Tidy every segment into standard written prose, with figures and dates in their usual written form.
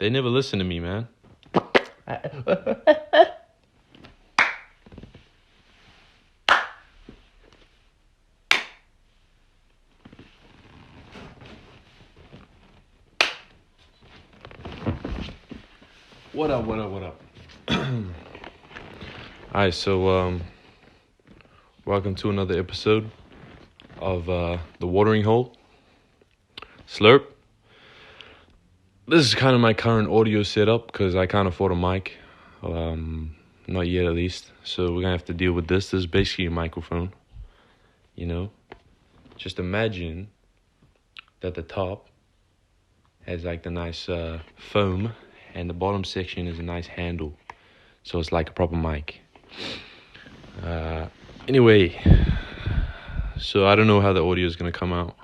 They never listen to me, man. What up? Alright, so welcome to another episode of The Watering Hole. sluRp. This is kind of my current audio setup because I can't afford a mic. Not yet, at least. So we're gonna have to deal with this. This is basically a microphone. Just imagine that the top has like the nice foam, and the bottom section is a nice handle. So it's like a proper mic. Anyway, so I don't know how the audio is gonna come out.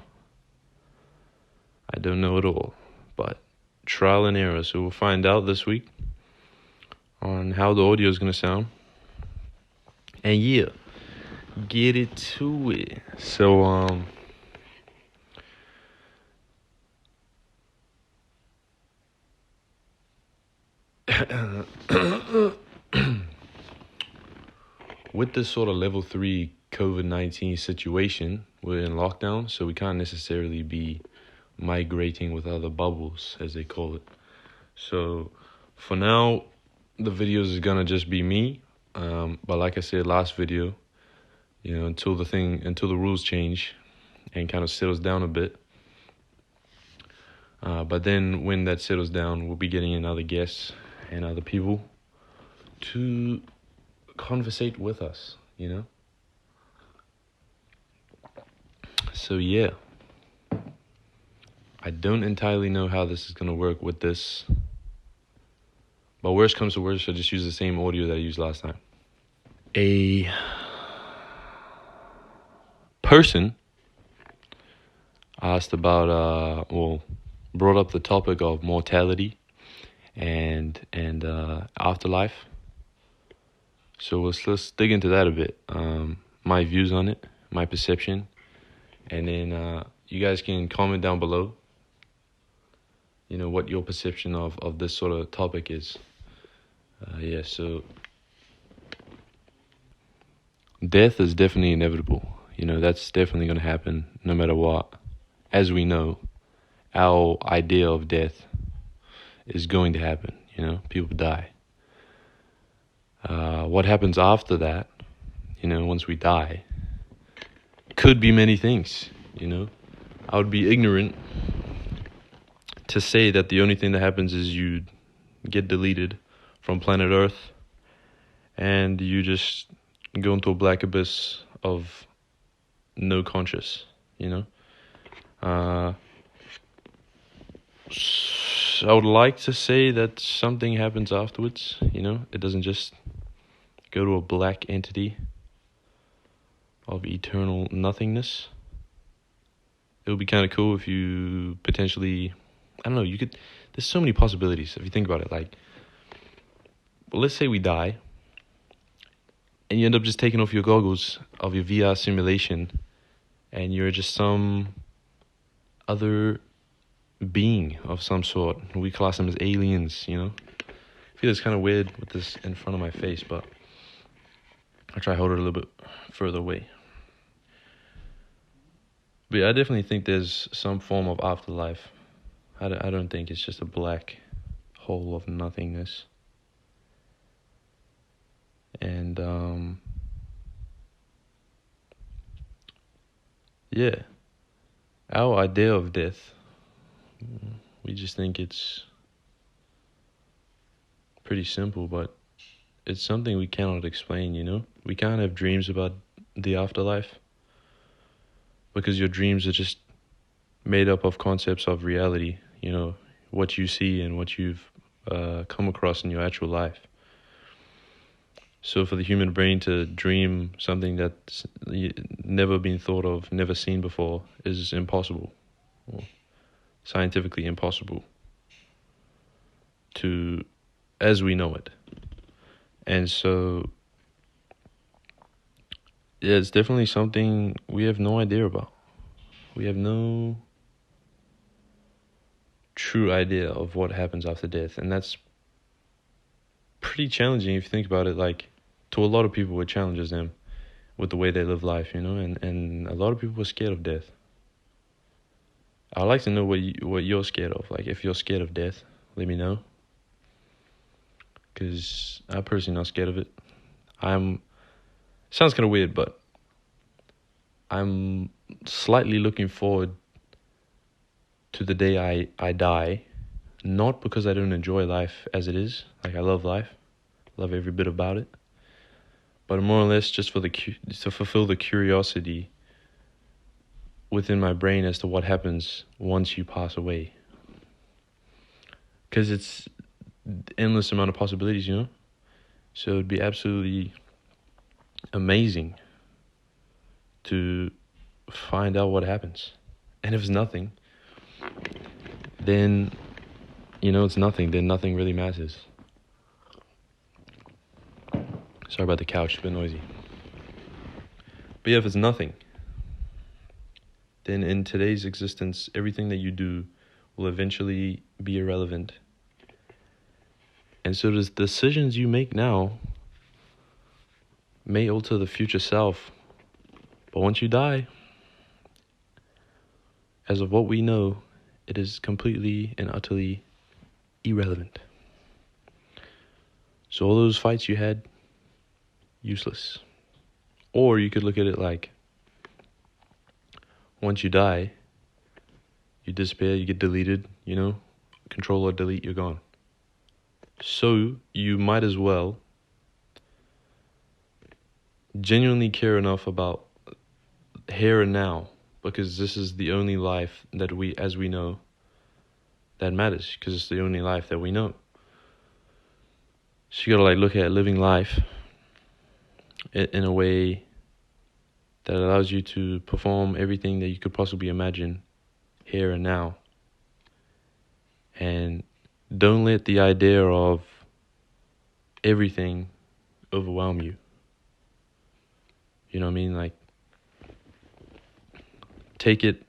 I don't know at all, but trial and error. So we'll find out this week on how the audio is gonna sound. And yeah, get it to it. So with this sort of level 3 COVID-19 situation, we're in lockdown, so we can't necessarily be migrating with other bubbles, as they call it. So for now, the videos is gonna just be me. But like I said last video, until the rules change and kind of settles down a bit. But then when that settles down, we'll be getting in other guests and other people to conversate with us, So yeah, I don't entirely know how this is going to work with this. But worst comes to worst, I'll just use the same audio that I used last time. A person asked about, brought up the topic of mortality and afterlife. So let's dig into that a bit. My views on it, my perception, and then you guys can comment down below. What your perception of this sort of topic is. So death is definitely inevitable. That's definitely going to happen no matter what. As we know, our idea of death is going to happen. People die. What happens after that, once we die, could be many things. I would be ignorant to say that the only thing that happens is you get deleted from planet Earth and you just go into a black abyss of no conscious, I would like to say that something happens afterwards, it doesn't just go to a black entity of eternal nothingness. It would be kind of cool if you potentially, I don't know, there's so many possibilities if you think about it. Like, well, let's say we die and you end up just taking off your goggles of your VR simulation and you're just some other being of some sort. We class them as aliens, I feel it's kind of weird with this in front of my face, but I'll try to hold it a little bit further away. But yeah, I definitely think there's some form of afterlife. I don't think it's just a black hole of nothingness. And yeah, our idea of death, we just think it's pretty simple, but it's something we cannot explain, We can't have dreams about the afterlife because your dreams are just made up of concepts of reality, what you see and what you've come across in your actual life. So for the human brain to dream something that's never been thought of, never seen before, is impossible. Well, scientifically impossible as we know it. And so, yeah, it's definitely something we have no idea about. We have no true idea of what happens after death. And that's pretty challenging if you think about it. Like, to a lot of people, it challenges them with the way they live life, and a lot of people are scared of death. I'd like to know what you're scared of. Like, if you're scared of death, let me know. Because I'm personally not scared of it. Sounds kind of weird, but I'm slightly looking forward to the day I die. Not because I don't enjoy life as it is. Like, I love life. Love every bit about it. But more or less just to fulfill the curiosity within my brain as to what happens once you pass away. Because it's endless amount of possibilities, So it'd be absolutely amazing to find out what happens. And if it's nothing, then, it's nothing. Then nothing really matters. Sorry about the couch, it's a bit noisy. But yeah, if it's nothing, then in today's existence, everything that you do will eventually be irrelevant. And so the decisions you make now may alter the future self. But once you die, as of what we know, it is completely and utterly irrelevant. So all those fights you had, useless. Or you could look at it like, once you die, you disappear, you get deleted, Control or delete, you're gone. So you might as well genuinely care enough about here and now, because this is the only life that as we know, that matters, because it's the only life that we know. So you gotta look at living life in a way that allows you to perform everything that you could possibly imagine here and now. And don't let the idea of everything overwhelm you. You know what I mean? Like, take it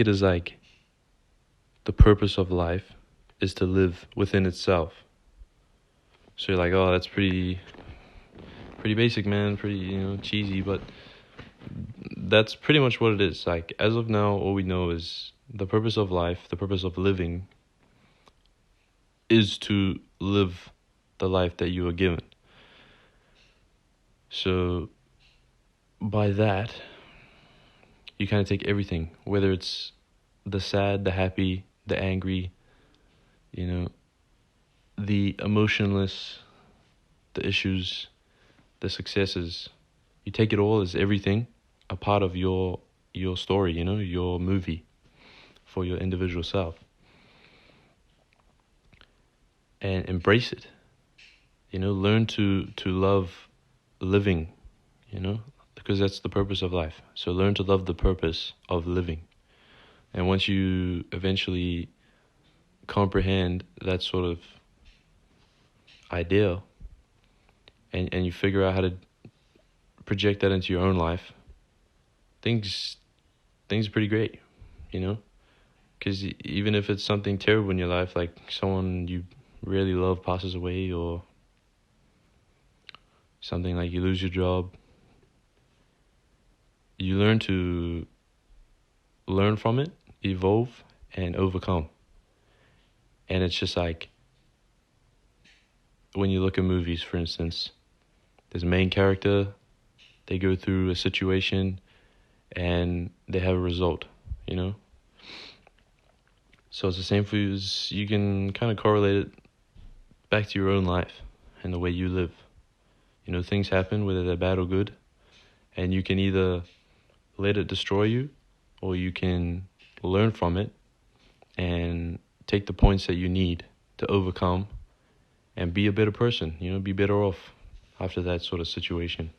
as like the purpose of life is to live within itself. So you're like, oh, that's pretty basic, man, pretty, cheesy, but that's pretty much what it is. Like, as of now, all we know is the purpose of life, the purpose of living is to live the life that you are given. So by that, you kind of take everything, whether it's the sad, the happy, the angry, the emotionless, the issues, the successes. You take it all as everything, a part of your story, your movie for your individual self. And embrace it. Learn to love living, because that's the purpose of life. So learn to love the purpose of living. And once you eventually comprehend that sort of idea, and you figure out how to project that into your own life, things are pretty great, because even if it's something terrible in your life, like someone you really love passes away, or something like you lose your job, you learn from it, evolve, and overcome. And it's just like, when you look at movies, for instance, there's a main character, they go through a situation, and they have a result, So it's the same for you. You can kind of correlate it back to your own life and the way you live. Things happen, whether they're bad or good, and you can either let it destroy you, or you can learn from it and take the points that you need to overcome and be a better person, be better off after that sort of situation.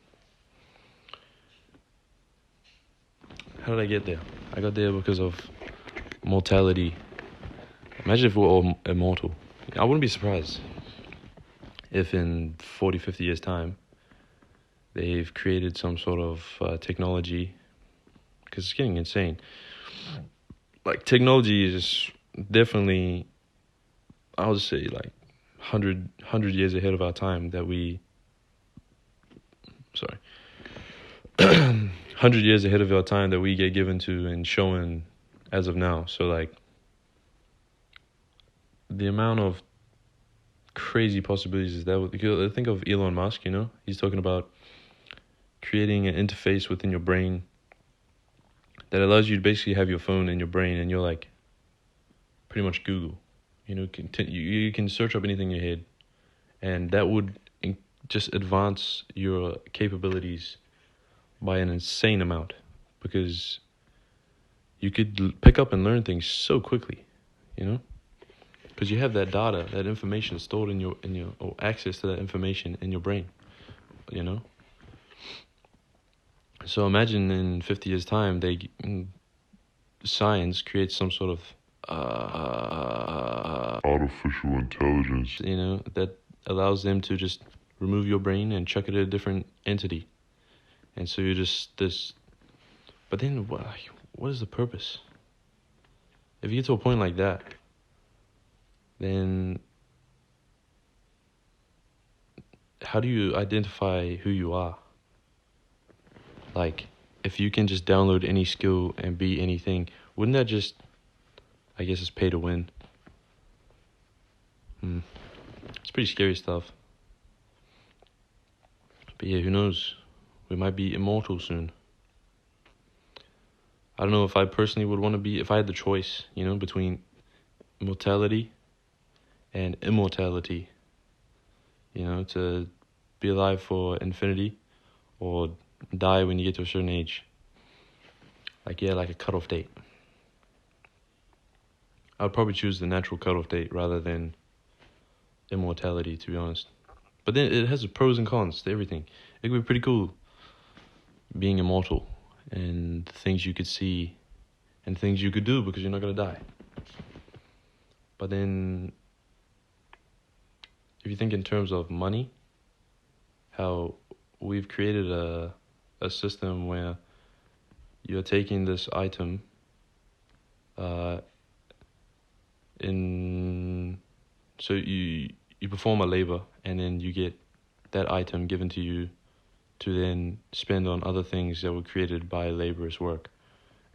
How did I get there? I got there because of mortality. Imagine if we were all immortal. I wouldn't be surprised if in 40, 50 years' time, they've created some sort of technology, because it's getting insane. Like, technology is definitely, I would say like 100 years ahead of our time that we, sorry, 100 years ahead of our time that we get given to and shown as of now. So like the amount of crazy possibilities is that, because I think of Elon Musk, he's talking about creating an interface within your brain that allows you to basically have your phone in your brain and you're like pretty much Google. You can search up anything in your head, and that would just advance your capabilities by an insane amount, because you could pick up and learn things so quickly, because you have that data, that information stored in your or access to that information in your brain, So imagine in 50 years' time, science creates some sort of artificial intelligence, that allows them to just remove your brain and chuck it at a different entity. And so you're just this. But then what is the purpose? If you get to a point like that, then how do you identify who you are? Like, if you can just download any skill and be anything, wouldn't that just, I guess it's pay to win? It's pretty scary stuff. But yeah, who knows? We might be immortal soon. I don't know if I personally would want to be, if I had the choice, between mortality and immortality, to be alive for infinity or die when you get to a certain age. Like a cutoff date. I would probably choose the natural cutoff date rather than immortality, to be honest. But then it has pros and cons to everything. It could be pretty cool being immortal and things you could see and things you could do because you're not going to die. But then if you think in terms of money, how we've created a system where you're taking this item so you perform a labor and then you get that item given to you to then spend on other things that were created by laborers' work.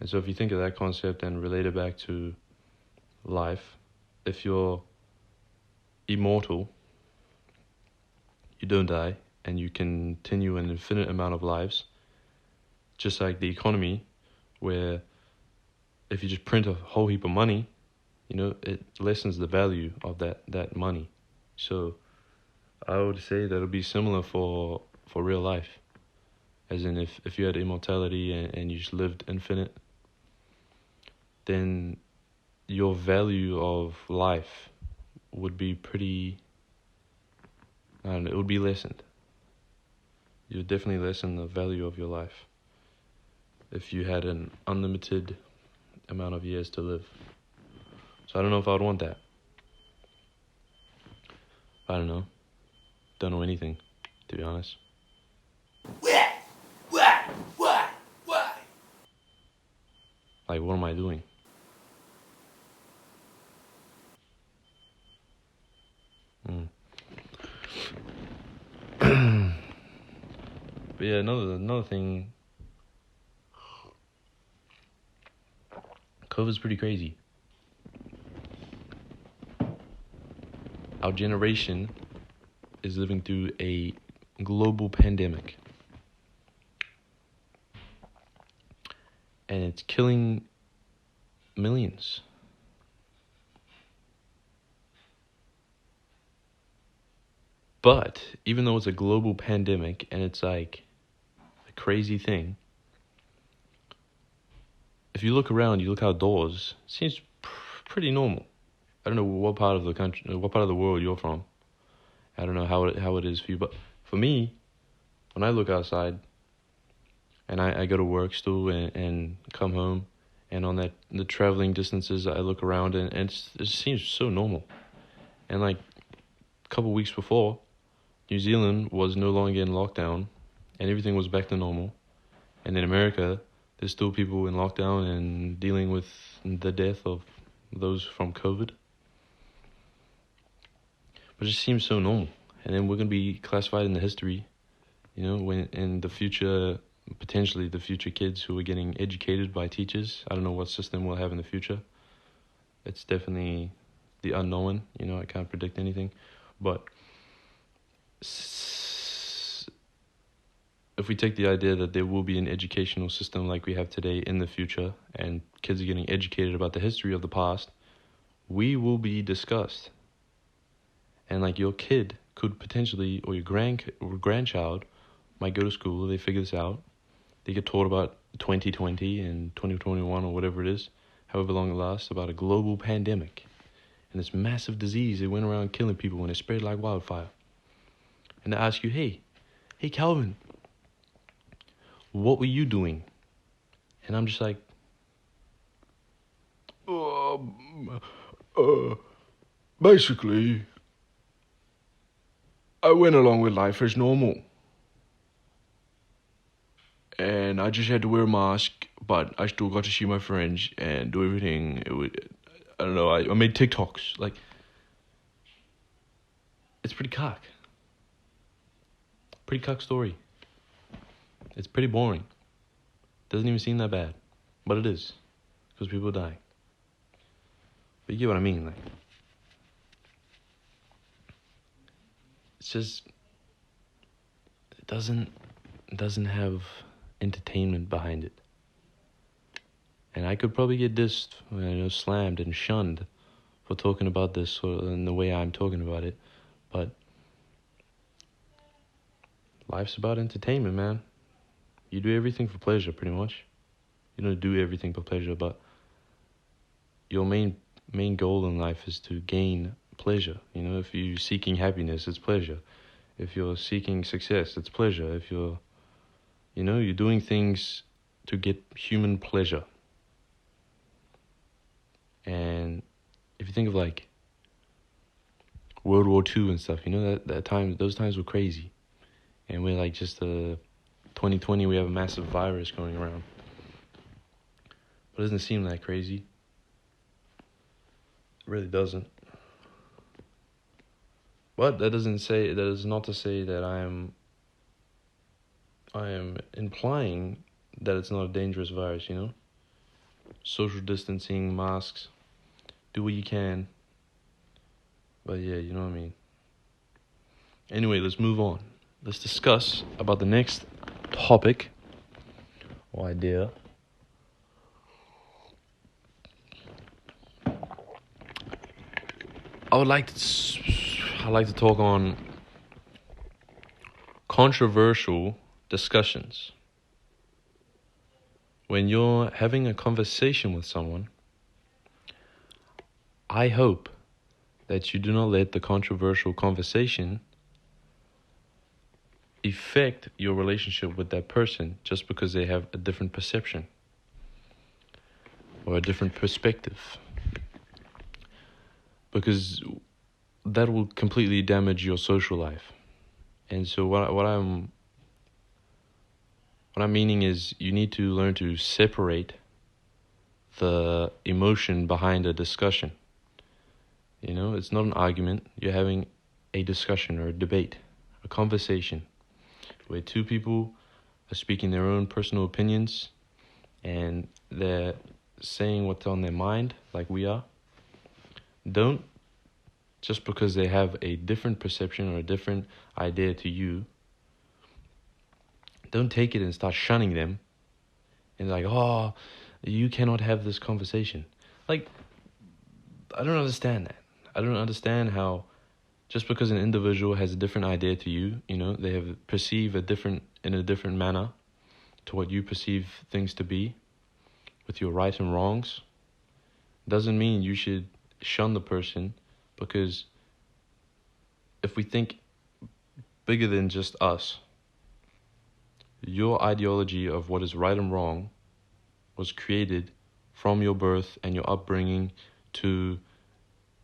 And so if you think of that concept and relate it back to life, if you're immortal, you don't die, and you continue an infinite amount of lives, just like the economy, where if you just print a whole heap of money, it lessens the value of that money. So I would say that it'll be similar for real life. As in, if you had immortality and you just lived infinite, then your value of life would be pretty, I don't know, it would be lessened. You would definitely lessen the value of your life if you had an unlimited amount of years to live. So I don't know if I would want that. I don't know. Don't know anything, to be honest. Why? Like, what am I doing? But yeah, another thing. COVID's pretty crazy. Our generation is living through a global pandemic. And it's killing millions. But even though it's a global pandemic and it's like a crazy thing, if you look around, you look outdoors, it seems pretty normal. I don't know what part of the country, what part of the world you're from. I don't know how it is for you, but for me, when I look outside, and I go to work still and come home, and on the traveling distances, I look around and it seems so normal. And like a couple weeks before, New Zealand was no longer in lockdown, and everything was back to normal. And in America, there's still people in lockdown and dealing with the death of those from COVID. But it just seems so normal. And then we're going to be classified in the history, when in the future, potentially the future kids who are getting educated by teachers. I don't know what system we'll have in the future. It's definitely the unknown. I can't predict anything. But if we take the idea that there will be an educational system like we have today in the future, and kids are getting educated about the history of the past, we will be discussed. And like your kid could potentially, or your grandchild might go to school, they figure this out, they get taught about 2020 and 2021 or whatever it is, however long it lasts, about a global pandemic and this massive disease that went around killing people and it spread like wildfire. And they ask you, hey Calvin, what were you doing? And I'm just like, basically, I went along with life as normal. And I just had to wear a mask, but I still got to see my friends and do everything. I don't know, I made TikToks. Like, it's pretty cock. Pretty cock story. It's pretty boring. Doesn't even seem that bad. But it is. Because people are dying. But you get what I mean, like. It's just, it doesn't have entertainment behind it. And I could probably get dissed, slammed and shunned for talking about this in the way I'm talking about it. But life's about entertainment, man. You do everything for pleasure, pretty much. You don't do everything for pleasure, but your main goal in life is to gain pleasure. If you're seeking happiness, it's pleasure. If you're seeking success, it's pleasure. If you're doing things to get human pleasure. And if you think of like World War II and stuff, those times were crazy. And we're like 2020, we have a massive virus going around. But it doesn't seem that crazy. It really doesn't. But that is not to say that I am implying that it's not a dangerous virus, Social distancing, masks, do what you can. But yeah, you know what I mean. Anyway, let's move on. Let's discuss about the next topic or idea. I like to talk on controversial discussions. When you're having a conversation with someone, I hope that you do not let the controversial conversation affect your relationship with that person just because they have a different perception or a different perspective. Because that will completely damage your social life. And so what I'm meaning is you need to learn to separate the emotion behind a discussion. It's not an argument. You're having a discussion or a debate, a conversation, where two people are speaking their own personal opinions and they're saying what's on their mind, like we are. Don't, just because they have a different perception or a different idea to you, don't take it and start shunning them and like, oh, you cannot have this conversation. Like, I don't understand that. I don't understand how just because an individual has a different idea to you, they have perceive in a different manner to what you perceive things to be, with your right and wrongs, doesn't mean you should shun the person. Because if we think bigger than just us, your ideology of what is right and wrong was created from your birth and your upbringing to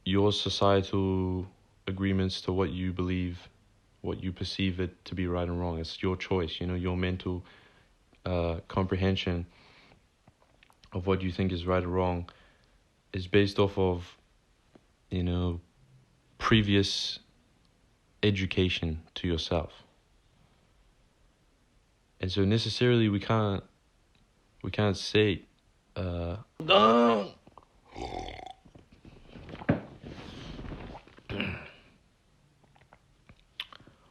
your societal agreements to what you believe, what you perceive it to be right and wrong. It's your choice, your mental comprehension of what you think is right or wrong is based off of, previous education to yourself. And so necessarily we can't say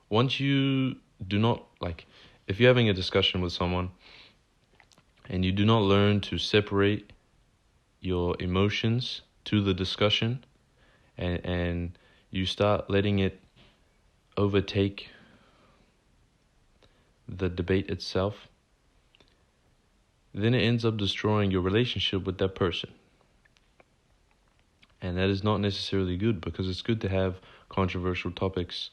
once you do not, like, if you're having a discussion with someone and you do not learn to separate your emotions to the discussion, and you start letting it overtake the debate itself, then it ends up destroying your relationship with that person. And that is not necessarily good, because it's good to have controversial topics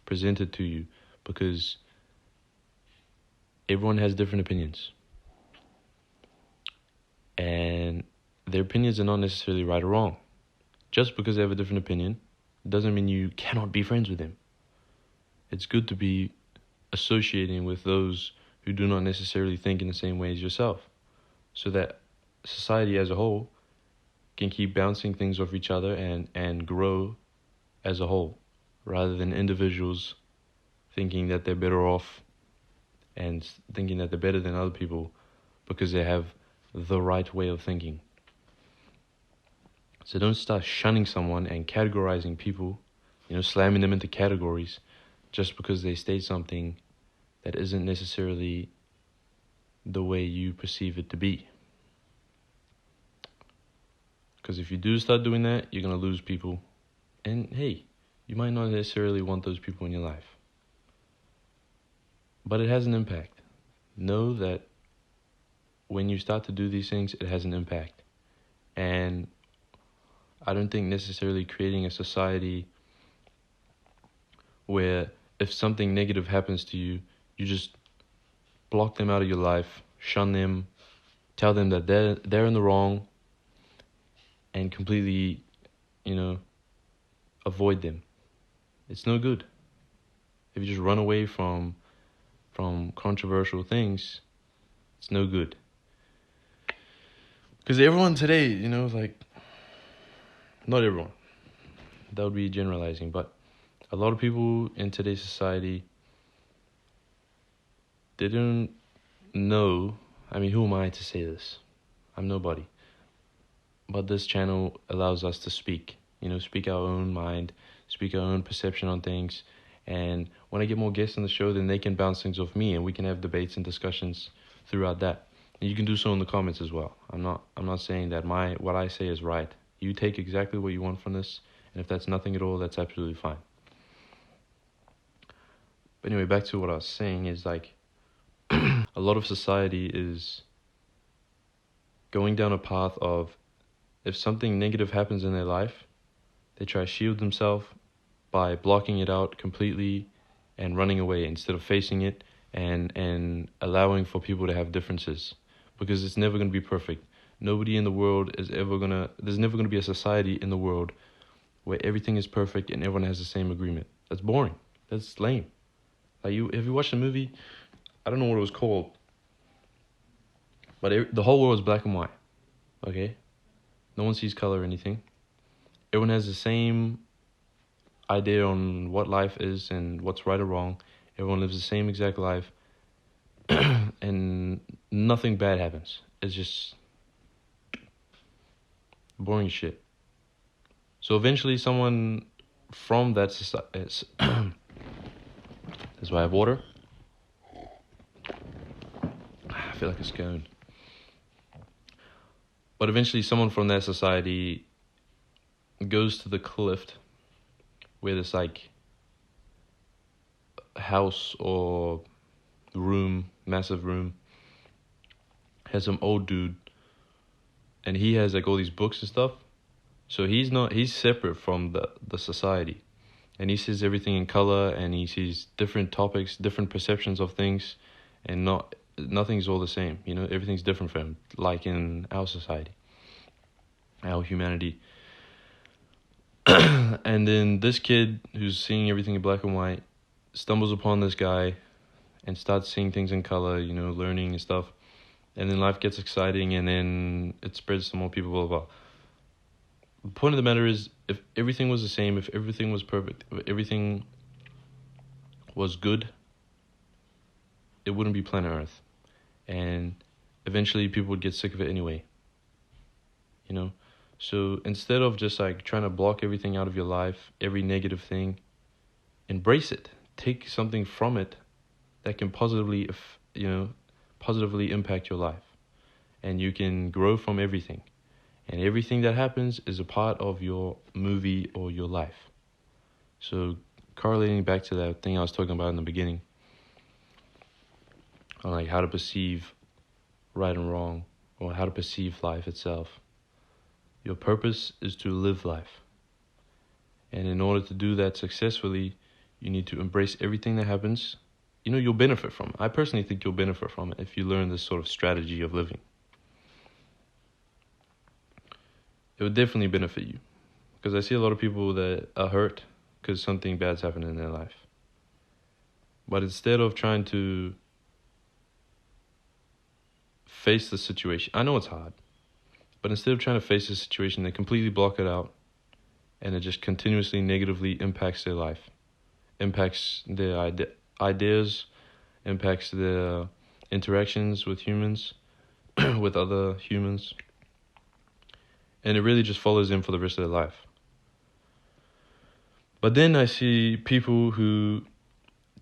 presented to you, because everyone has different opinions. And their opinions are not necessarily right or wrong. Just because they have a different opinion doesn't mean you cannot be friends with them. It's good to be associating with those who do not necessarily think in the same way as yourself, so that society as a whole can keep bouncing things off each other and grow as a whole, rather than individuals thinking that they're better off and thinking that they're better than other people because they have the right way of thinking. So don't start shunning someone and categorizing people, slamming them into categories just because they state something that isn't necessarily the way you perceive it to be. Because if you do start doing that, you're going to lose people. And hey, you might not necessarily want those people in your life, but it has an impact. Know that when you start to do these things, it has an impact. And I don't think necessarily creating a society where if something negative happens to you, you just block them out of your life, shun them, tell them that they're in the wrong, and completely, avoid them. It's no good. If you just run away from controversial things, it's no good. Because everyone today, not everyone, that would be generalizing, but a lot of people in today's society, they don't know. I mean, who am I to say this? I'm nobody. But this channel allows us to speak, speak our own mind, speak our own perception on things. And when I get more guests on the show, then they can bounce things off me and we can have debates and discussions throughout that. And you can do so in the comments as well. I'm not saying that what I say is right. You take exactly what you want from this, and if that's nothing at all, that's absolutely fine. But anyway, back to what I was saying is, like, a lot of society is going down a path of, if something negative happens in their life, they try to shield themselves by blocking it out completely and running away instead of facing it and allowing for people to have differences, because it's never going to be perfect. Nobody in the world there's never going to be a society in the world where everything is perfect and everyone has the same agreement. That's boring. That's lame. Have you watched a movie? I don't know what it was called, but the whole world is black and white. Okay? No one sees color or anything. Everyone has the same idea on what life is and what's right or wrong. Everyone lives the same exact life. And nothing bad happens. It's just boring shit. So eventually someone from that society... That's why I have water. I feel like a scone. But eventually someone from that society goes to the cliff where this, like, house or room, massive room, has some old dude, and he has, like, all these books and stuff. So he's separate from the society, and he sees everything in color, and he sees different topics, different perceptions of things, and nothing's all the same. Everything's different for him, like in our society, our humanity. And then this kid who's seeing everything in black and white stumbles upon this guy and starts seeing things in color, learning and stuff. And then life gets exciting, and then it spreads to more people, blah, blah, blah. The point of the matter is, if everything was the same, if everything was perfect, if everything was good, it wouldn't be planet Earth. And eventually people would get sick of it anyway. You know? So instead of just like trying to block everything out of your life, every negative thing, embrace it. Take something from it that can positively impact your life. And you can grow from everything. And everything that happens is a part of your movie or your life. So correlating back to that thing I was talking about in the beginning, on like how to perceive right and wrong, or how to perceive life itself. Your purpose is to live life. And in order to do that successfully, you need to embrace everything that happens. You'll benefit from it. I personally think you'll benefit from it if you learn this sort of strategy of living. It would definitely benefit you. Because I see a lot of people that are hurt because something bad's happened in their life. But instead of trying to face the situation, I know it's hard, but instead of trying to face the situation, they completely block it out, and it just continuously negatively impacts their life, impacts their ideas, impacts their interactions with humans, with other humans, and it really just follows them for the rest of their life. But then I see people who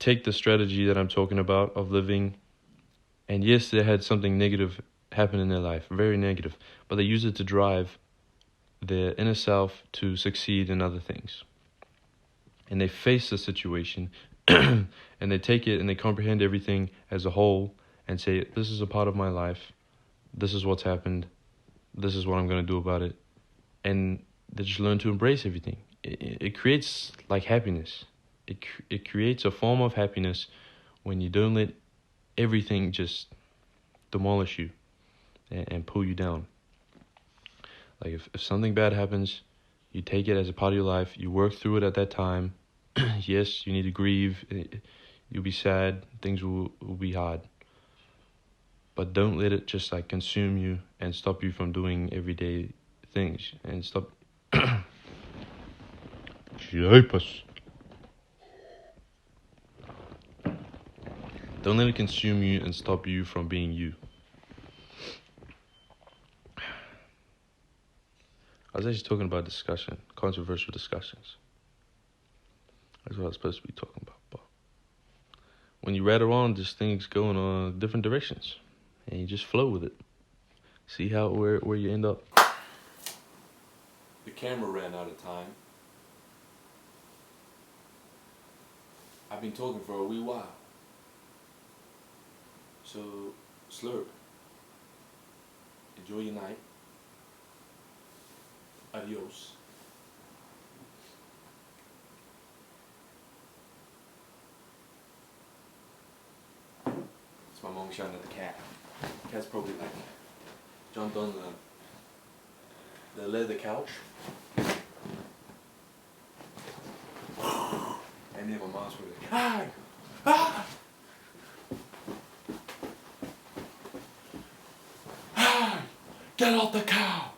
take the strategy that I'm talking about of living, and yes, they had something negative happen in their life, very negative, but they use it to drive their inner self to succeed in other things. And they face the situation and they take it and they comprehend everything as a whole and say, this is a part of my life, this is what's happened, this is what I'm going to do about it. And they just learn to embrace everything. It creates like happiness. It creates a form of happiness when you don't let everything just demolish you and pull you down. Like if something bad happens, you take it as a part of your life, you work through it at that time. Yes, you need to grieve, you'll be sad, things will be hard. But don't let it just like consume you and stop you from doing everyday things and stop. Don't let it consume you and stop you from being you. I was actually talking about discussion, controversial discussions. That's what I was supposed to be talking about. But when you rattle on, just things go in different directions, and you just flow with it. See where you end up. The camera ran out of time. I've been talking for a wee while. So, slurp. Enjoy your night. Adios. It's my mom shouting at the cat. The cat's probably like jumped on the leather couch. And then my mom's probably like, "Hi! Ah! Hi! Get off the couch!"